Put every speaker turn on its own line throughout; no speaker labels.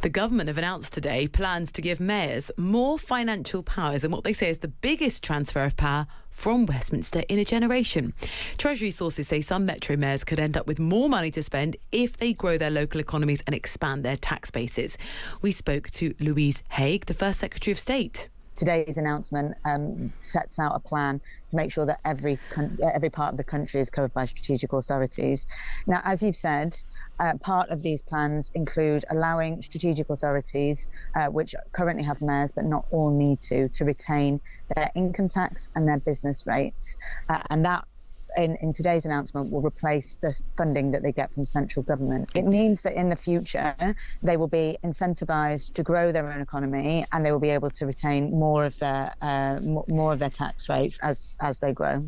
The government have announced today plans to give mayors more financial powers in what they say is the biggest transfer of power from Westminster in a generation. Treasury sources say some metro mayors could end up with more money to spend if they grow their local economies and expand their tax bases. We spoke to Louise Haigh, the First Secretary of State.
Today's announcement sets out a plan to make sure that every part of the country is covered by strategic authorities. Now, as you've said, part of these plans include allowing strategic authorities, which currently have mayors but not all need to retain their income tax and their business rates. And that in today's announcement will replace the funding that they get from central government. It means that in the future they will be incentivised to grow their own economy and they will be able to retain more of their tax rates as they grow.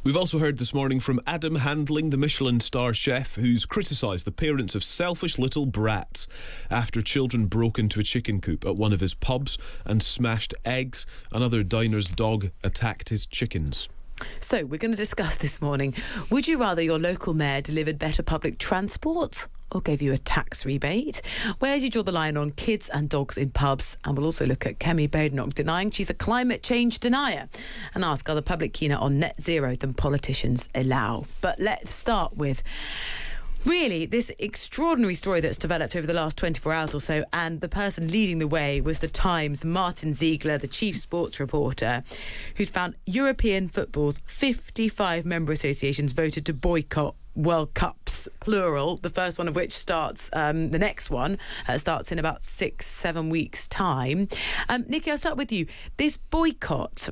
We've also heard this morning from Adam Handling, the Michelin star chef, who's criticised the parents of selfish little brats after children broke into a chicken coop at one of his pubs and smashed eggs. Another diner's dog attacked his chickens.
So we're going to discuss this morning. Would you rather your local mayor delivered better public transport or gave you a tax rebate? Where do you draw the line on kids and dogs in pubs? And we'll also look at Kemi Badenoch denying she's a climate change denier and ask, are the public keener on net zero than politicians allow? But let's start with really this extraordinary story that's developed over the last 24 hours or so, and the person leading the way was the Times' Martin Ziegler, the chief sports reporter, who's found European football's 55 member associations voted to boycott World Cups, plural, the first one of which starts, the next one starts in about 6-7 weeks' time. Nikki, I'll start with you. This boycott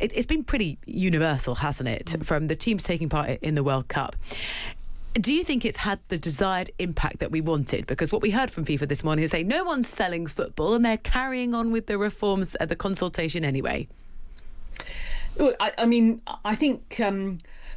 it's been pretty universal, hasn't it, from the teams taking part in the World Cup. Do you think it's had the desired impact that we wanted? Because what we heard from FIFA this morning is saying no one's selling football and they're carrying on with the reforms at the consultation anyway.
Well, I think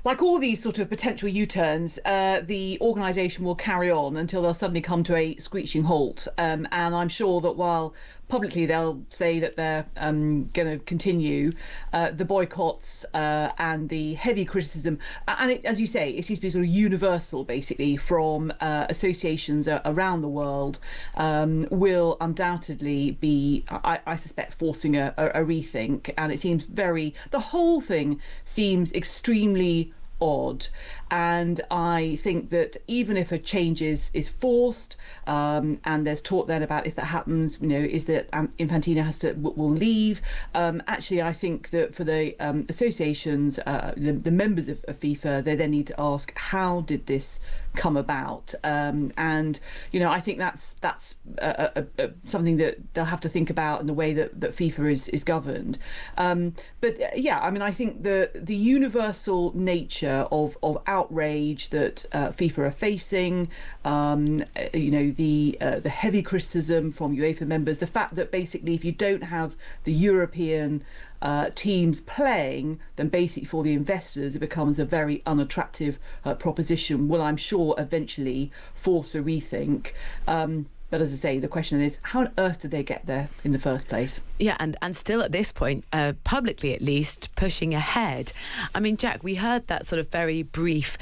like all these sort of potential U-turns, the organisation will carry on until they'll suddenly come to a screeching halt. And I'm sure that while publicly they'll say that they're going to continue, the boycotts and the heavy criticism, and as you say, it seems to be sort of universal, basically, from associations around the world, will undoubtedly be, I suspect, forcing a rethink. And it seems the whole thing seems extremely odd, and I think that even if a change is forced, and there's talk then about if that happens, is that Infantino will leave. Actually, I think that for the associations, the members of FIFA, they then need to ask, how did this come about? And I think that's something that they'll have to think about in the way that FIFA is governed. But yeah, I think the universal nature of outrage that FIFA are facing, the heavy criticism from UEFA members, the fact that basically if you don't have the European teams playing, then basically for the investors it becomes a very unattractive proposition, will, I'm sure, eventually force a rethink. But as I say, the question is, how on earth did they get there in the first place?
Yeah, and still at this point, publicly at least, pushing ahead. Jack, we heard that sort of very brief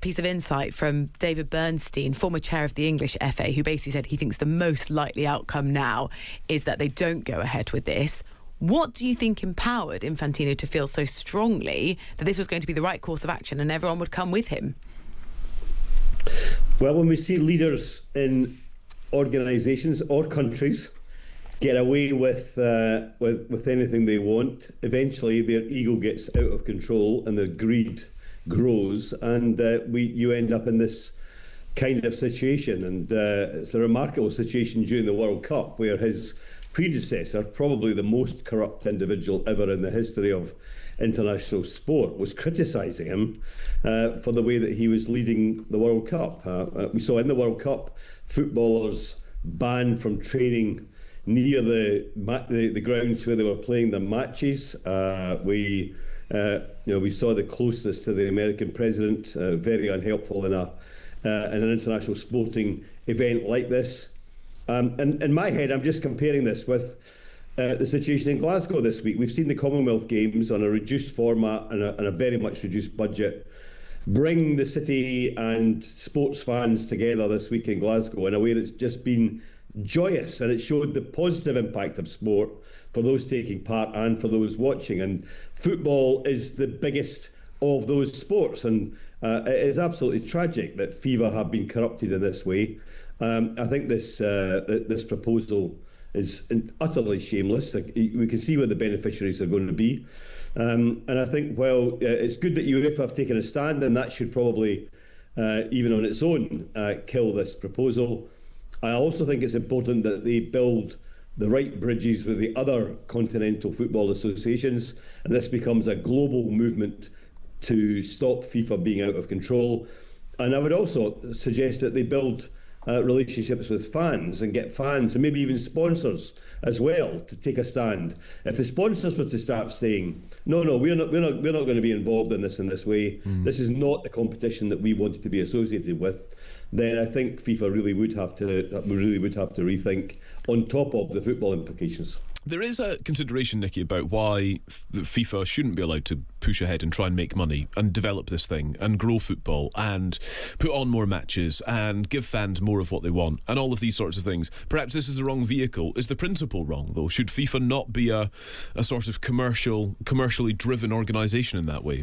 piece of insight from David Bernstein, former chair of the English FA, who basically said he thinks the most likely outcome now is that they don't go ahead with this. What do you think empowered Infantino to feel so strongly that this was going to be the right course of action and everyone would come with him?
Well, when we see leaders in organisations or countries get away with anything they want, eventually their ego gets out of control and their greed grows, and you end up in this kind of situation. And it's a remarkable situation during the World Cup, where his predecessor, probably the most corrupt individual ever in the history of international sport, was criticising him for the way that he was leading the World Cup. We saw in the World Cup footballers banned from training near the grounds where they were playing their matches. We saw the closeness to the American president, very unhelpful in an international sporting event like this. And in my head, I'm just comparing this with the situation in Glasgow this week. We've seen the Commonwealth Games on a reduced format and a very much reduced budget bring the city and sports fans together this week in Glasgow in a way that's just been joyous, and it showed the positive impact of sport for those taking part and for those watching. And football is the biggest of those sports, and it is absolutely tragic that FIFA have been corrupted in this way. I think this proposal is utterly shameless. We can see where the beneficiaries are going to be. And I think, well, it's good that UEFA have taken a stand, and that should probably, even on its own, kill this proposal. I also think it's important that they build the right bridges with the other continental football associations, and this becomes a global movement to stop FIFA being out of control. And I would also suggest that they build relationships with fans and get fans and maybe even sponsors as well to take a stand. If the sponsors were to start saying, no, we're not going to be involved in this way. This is not the competition that we wanted to be associated with, then I think FIFA really would have to rethink on top of the football implications.
There is a consideration, Nicky, about why FIFA shouldn't be allowed to push ahead and try and make money and develop this thing and grow football and put on more matches and give fans more of what they want and all of these sorts of things. Perhaps this is the wrong vehicle. Is the principle wrong, though? Should FIFA not be a sort of commercially driven organisation in that way?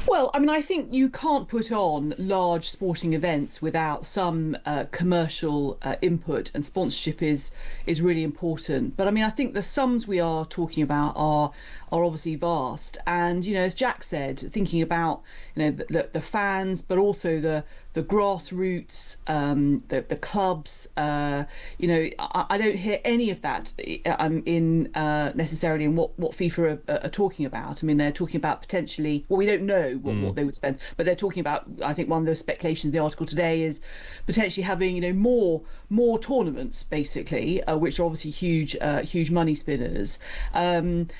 Well, I mean, I think you can't put on large sporting events without some commercial input, and sponsorship is really important. But I mean, I think the sums we are talking about are obviously vast, and as Jack said, thinking about the fans, but also the grassroots, the clubs. I don't hear any of that in necessarily in what FIFA are talking about. I mean, they're talking about potentially. Well, we don't know what they would spend, but they're talking about. I think one of the speculations in the article today is potentially having more tournaments, basically, which are obviously huge money spinners, and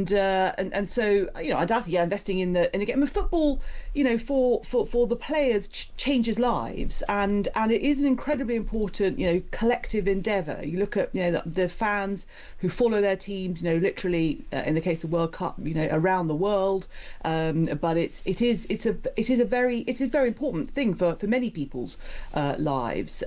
so undoubtedly investing in the game of football. For the players changes lives, and it is an incredibly important collective endeavour. You look at the fans who follow their teams literally in the case of the World Cup around the world, but it is a very important thing for many people's lives,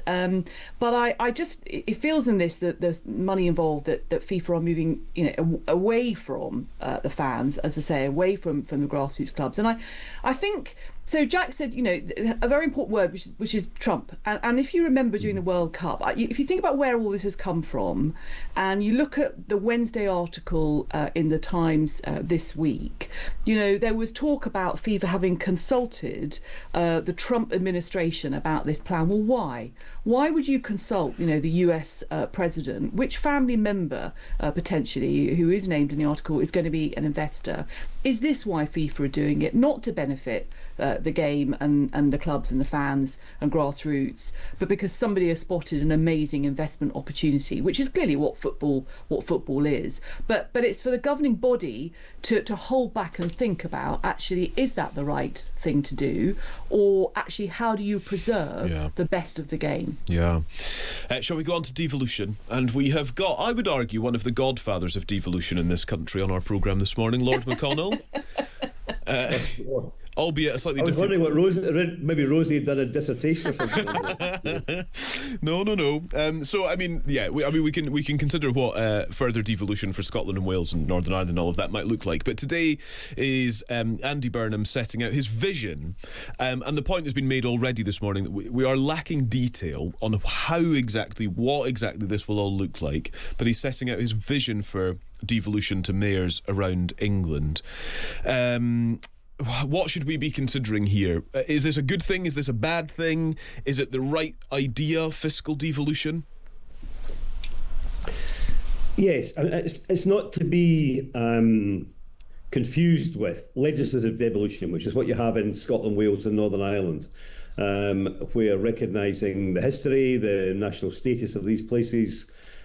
but I just it feels in this that the money involved that FIFA are moving away from the fans, as I say, away from the grassroots clubs. And I think so. Jack said, a very important word, which is Trump. And if you remember during the World Cup, if you think about where all this has come from, and you look at the Wednesday article in the Times this week, there was talk about FIFA having consulted the Trump administration about this plan. Well, why? Why would you consult, the US president? Which family member, potentially, who is named in the article, is going to be an investor? Is this why FIFA are doing it? Not to benefit the game and the clubs and the fans and grassroots, but because somebody has spotted an amazing investment opportunity, which is clearly what football is. But it's for the governing body to hold back and think about, actually, is that the right thing to do? Or actually, how do you preserve the best of the game?
Yeah. Shall we go on to devolution? And we have got, I would argue, one of the godfathers of devolution in this country on our programme this morning, Lord McConnell. Albeit a slightly different.
I was wondering what maybe Rosie had done a dissertation or something.
No. So I mean, we can consider what further devolution for Scotland and Wales and Northern Ireland and all of that might look like. But today is Andy Burnham setting out his vision, and the point has been made already this morning that we are lacking detail on what exactly this will all look like. But he's setting out his vision for devolution to mayors around England. What should we be considering here? Is this a good thing? Is this a bad thing? Is it the right idea, fiscal devolution?
Yes, it's not to be confused with legislative devolution, which is what you have in Scotland, Wales and Northern Ireland, where recognising the history, the national status of these places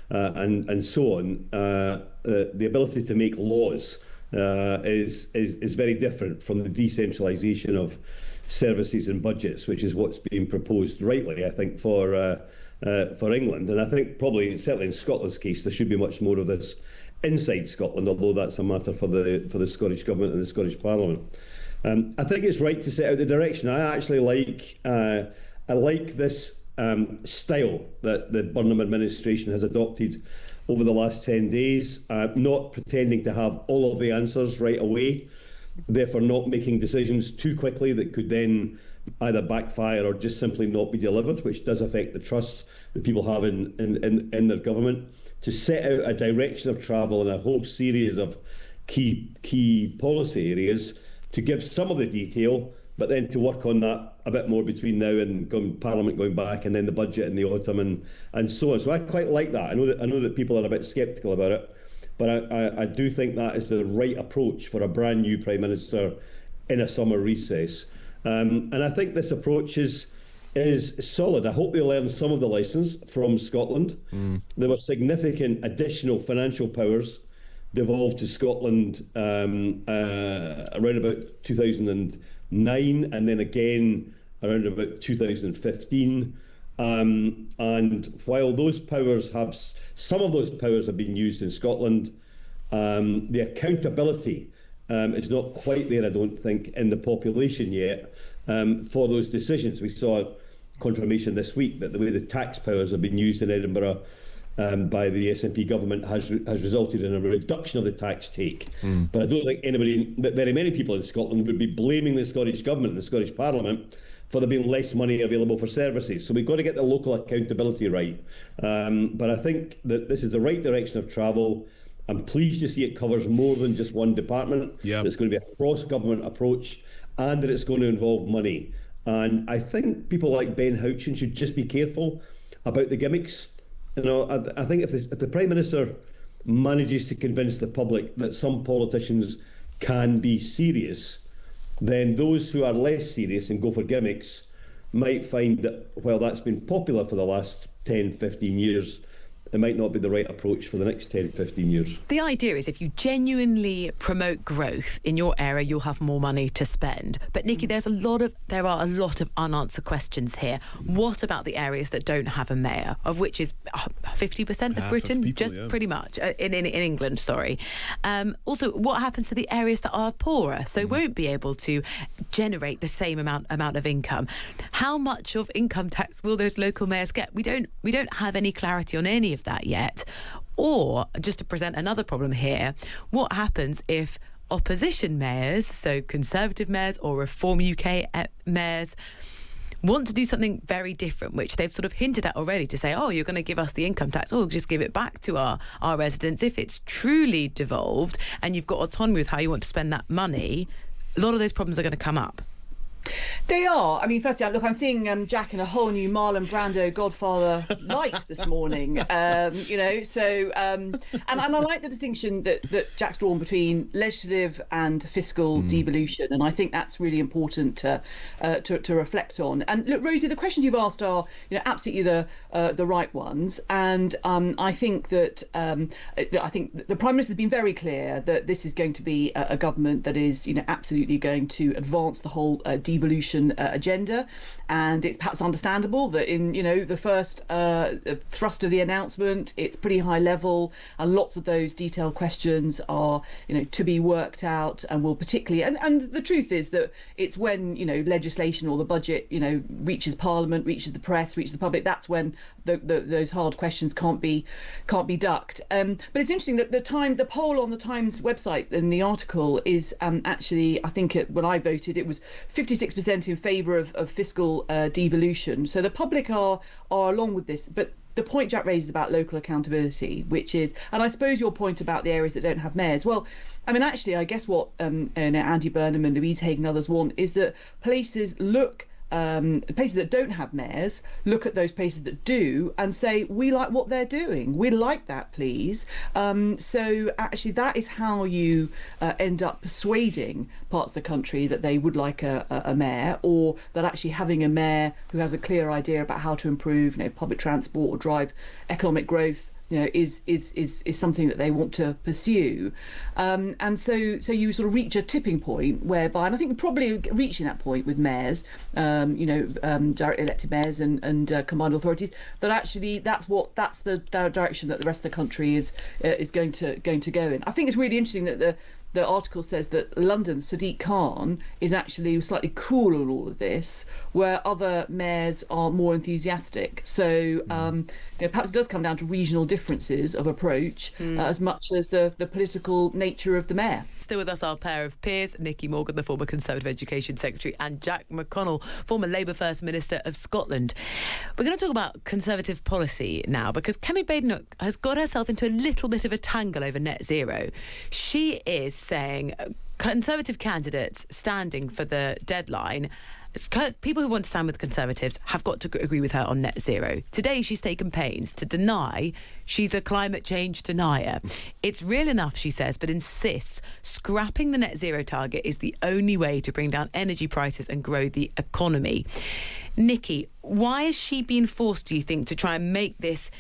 and so on, the ability to make laws is very different from the decentralisation of services and budgets, which is what's being proposed rightly, I think, for England. And I think probably, certainly in Scotland's case, there should be much more of this inside Scotland, although that's a matter for the Scottish Government and the Scottish Parliament. I think it's right to set out the direction. I actually like this style that the Burnham administration has adopted over the last 10 days, not pretending to have all of the answers right away, therefore not making decisions too quickly that could then either backfire or just simply not be delivered, which does affect the trust that people have in their government, to set out a direction of travel in a whole series of key policy areas, to give some of the detail, but then to work on that a bit more between now and Parliament going back, and then the budget in the autumn and so on. So I quite like that. I know that people are a bit sceptical about it, but I do think that is the right approach for a brand new Prime Minister in a summer recess. And I think this approach is solid. I hope they learn some of the lessons from Scotland. There were significant additional financial powers devolved to Scotland around about 2009, and then again around about 2015. And while those powers some of those powers have been used in Scotland, the accountability is not quite there, I don't think, in the population yet for those decisions. We saw confirmation this week that the way the tax powers have been used in Edinburgh by the SNP government has resulted in a reduction of the tax take. But I don't think very many people in Scotland would be blaming the Scottish government and the Scottish Parliament for there being less money available for services. So we've got to get the local accountability right. But I think that this is the right direction of travel. I'm pleased to see it covers more than just one department. Yeah. It's going to be a cross-government approach, and that it's going to involve money. And I think people like Ben Houchen should just be careful about the gimmicks. You know, I think if the Prime Minister manages to convince the public that some politicians can be serious, then those who are less serious and go for gimmicks might find that, well, that's been popular for the last 10, 15 years, it might not be the right approach for the next 10, 15 years.
The idea is if you genuinely promote growth in your area, you'll have more money to spend. But Nikki, there are a lot of unanswered questions here. What about the areas that don't have a mayor, of which is 50% of Britain, pretty much, in England, sorry. Also, what happens to the areas that are poorer, so won't be able to generate the same amount of income? How much of income tax will those local mayors get? We don't have any clarity on any of that yet. Or, just to present another problem here, what happens if opposition mayors, so Conservative mayors or Reform UK mayors, want to do something very different, which they've sort of hinted at already, to say, oh, you're going to give us the income tax, or just give it back to our residents. If it's truly devolved and you've got autonomy with how you want to spend that money, a lot of those problems are going to come up.
They are. I mean, firstly, look, I'm seeing Jack in a whole new Marlon Brando Godfather light this morning. And I like the distinction that Jack's drawn between legislative and fiscal devolution, and I think that's really important to reflect on. And look, Rosie, the questions you've asked are, absolutely the right ones, and I think that the Prime Minister has been very clear that this is going to be a government that is, absolutely going to advance the whole devolution agenda, and it's perhaps understandable that in the first thrust of the announcement, it's pretty high level, and lots of those detailed questions are to be worked out, and will particularly and the truth is that it's when legislation or the budget reaches Parliament, reaches the press, reaches the public, that's when those hard questions can't be ducked. But it's interesting that the poll on the Times website in the article is actually, I think when I voted, it was 56% in favour of fiscal devolution. So the public are along with this. But the point Jack raises about local accountability, which is, and I suppose your point about the areas that don't have mayors, well, I mean, actually, I guess what Andy Burnham and Louise Haig and others want is that places places that don't have mayors look at those places that do and say, we like what they're doing, we like that, please. So actually that is how you end up persuading parts of the country that they would like a mayor, or that actually having a mayor who has a clear idea about how to improve public transport or drive economic growth is something that they want to pursue, and so you sort of reach a tipping point whereby, and I think we're probably reaching that point with mayors, directly elected mayors and combined authorities, that actually that's the direction that the rest of the country is going to go in. I think it's really interesting that the article says that London's Sadiq Khan is actually slightly cool on all of this, where other mayors are more enthusiastic. So perhaps it does come down to regional differences of approach as much as the political nature of the mayor.
Still with us, our pair of peers, Nicky Morgan, the former Conservative Education Secretary, and Jack McConnell, former Labour First Minister of Scotland. We're going to talk about Conservative policy now, because Kemi Badenoch has got herself into a little bit of a tangle over net zero. She is saying Conservative candidates standing for the deadline, people who want to stand with Conservatives, have got to agree with her on net zero. Today, she's taken pains to deny she's a climate change denier. It's real enough, she says, but insists scrapping the net zero target is the only way to bring down energy prices and grow the economy. Nicky, why has she been forced, do you think, to try and make this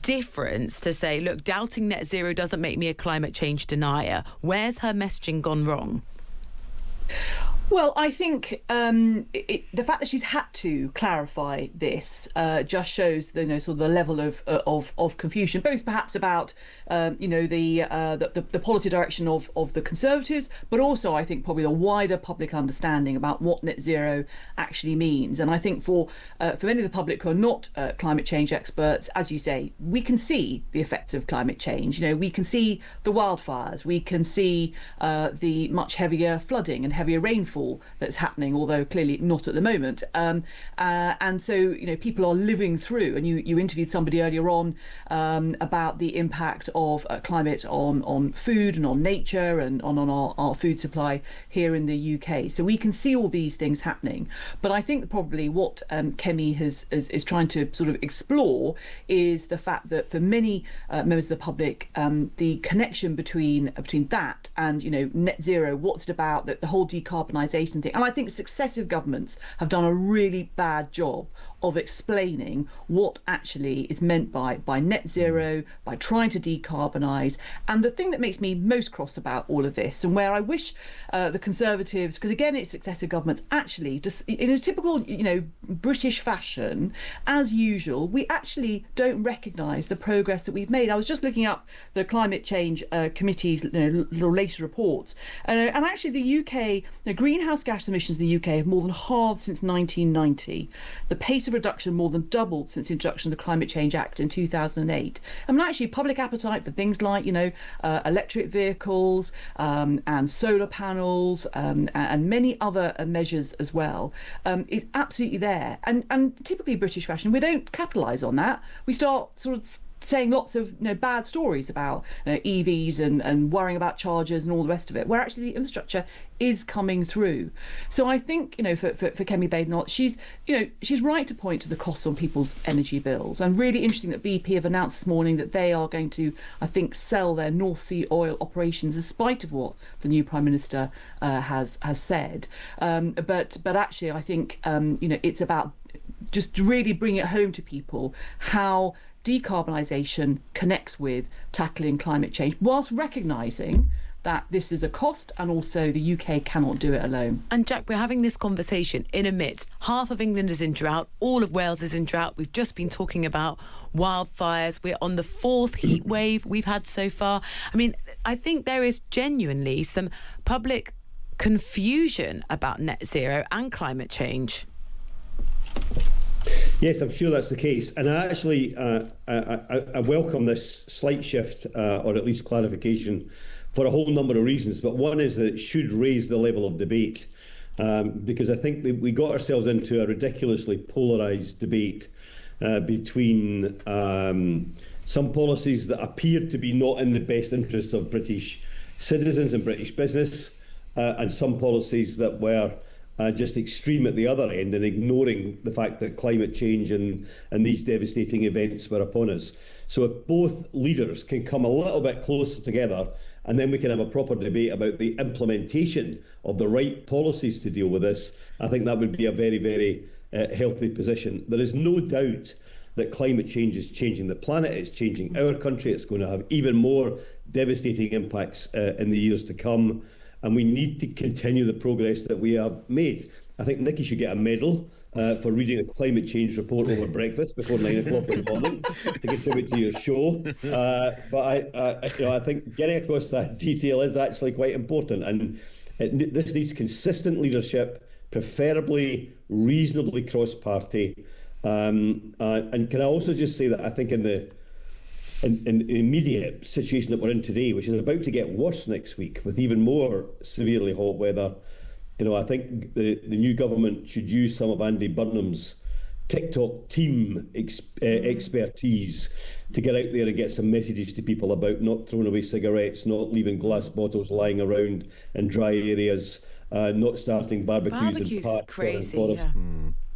difference to say, look, doubting net zero doesn't make me a climate change denier? Where's her messaging gone wrong?
Well, I think the fact that she's had to clarify this just shows the sort of the level of confusion, both perhaps about the policy direction of the Conservatives, but also I think probably the wider public understanding about what net zero actually means. And I think for many of the public who are not climate change experts, as you say, we can see the effects of climate change. We can see the wildfires, we can see the much heavier flooding and heavier rainfall that's happening, although clearly not at the moment. And so, people are living through, and you interviewed somebody earlier on about the impact of climate on food and on nature and on our food supply here in the UK. So we can see all these things happening. But I think probably what Kemi is trying to sort of explore is the fact that for many members of the public, the connection between that and net zero, what's it about, the whole decarbonisation thing. And I think successive governments have done a really bad job of explaining what actually is meant by net zero, by trying to decarbonise. And the thing that makes me most cross about all of this, and where I wish the Conservatives, because again it's successive governments, actually just in a typical British fashion, as usual, we actually don't recognise the progress that we've made. I was just looking up the Climate Change Committee's little later reports, and actually the UK, the greenhouse gas emissions in the UK have more than halved since 1990. The pace of reduction more than doubled since the introduction of the Climate Change Act in 2008. Actually, public appetite for things like electric vehicles and solar panels and many other measures as well is absolutely there. And typically British fashion, we don't capitalise on that. We start sort of saying lots of bad stories about EVs and worrying about chargers and all the rest of it, where actually the infrastructure is coming through. So I think for Kemi Badenoch, she's right to point to the costs on people's energy bills. And really interesting that BP have announced this morning that they are going to, I think, sell their North Sea oil operations, in spite of what the new Prime Minister has said. But actually, I think it's about just really bringing it home to people how decarbonisation connects with tackling climate change, whilst recognising that this is a cost and also the UK cannot do it alone.
And Jack, we're having this conversation in amidst half of England is in drought, all of Wales is in drought. We've just been talking about wildfires. We're on the 4th heat wave we've had so far. I think there is genuinely some public confusion about net zero and climate change.
Yes, I'm sure that's the case. And I actually I welcome this slight shift or at least clarification for a whole number of reasons. But one is that it should raise the level of debate because I think that we got ourselves into a ridiculously polarised debate between some policies that appeared to be not in the best interests of British citizens and British business and some policies that were just extreme at the other end and ignoring the fact that climate change and these devastating events were upon us. So if both leaders can come a little bit closer together and then we can have a proper debate about the implementation of the right policies to deal with this, I think that would be a very, very healthy position. There is no doubt that climate change is changing the planet, it's changing our country, it's going to have even more devastating impacts in the years to come. And we need to continue the progress that we have made. I think Nicky should get a medal for reading a climate change report over breakfast before 9 o'clock in the morning to contribute to your show. But I think getting across that detail is actually quite important, and this needs consistent leadership, preferably reasonably cross-party. And can I also just say that I think in the immediate situation that we're in today, which is about to get worse next week with even more severely hot weather, I think the new government should use some of Andy Burnham's TikTok team expertise to get out there and get some messages to people about not throwing away cigarettes, not leaving glass bottles lying around in dry areas, not starting barbecues in parks.
Crazy,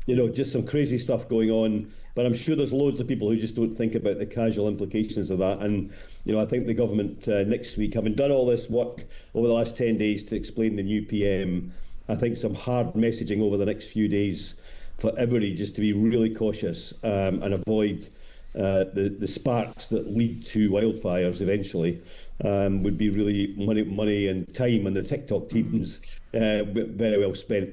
yeah.
Just some crazy stuff going on. But I'm sure there's loads of people who just don't think about the casual implications of that. And, I think the government next week, having done all this work over the last 10 days to explain the new PM, I think some hard messaging over the next few days for everybody just to be really cautious and avoid the sparks that lead to wildfires eventually would be really money and time, and the TikTok teams very well spent.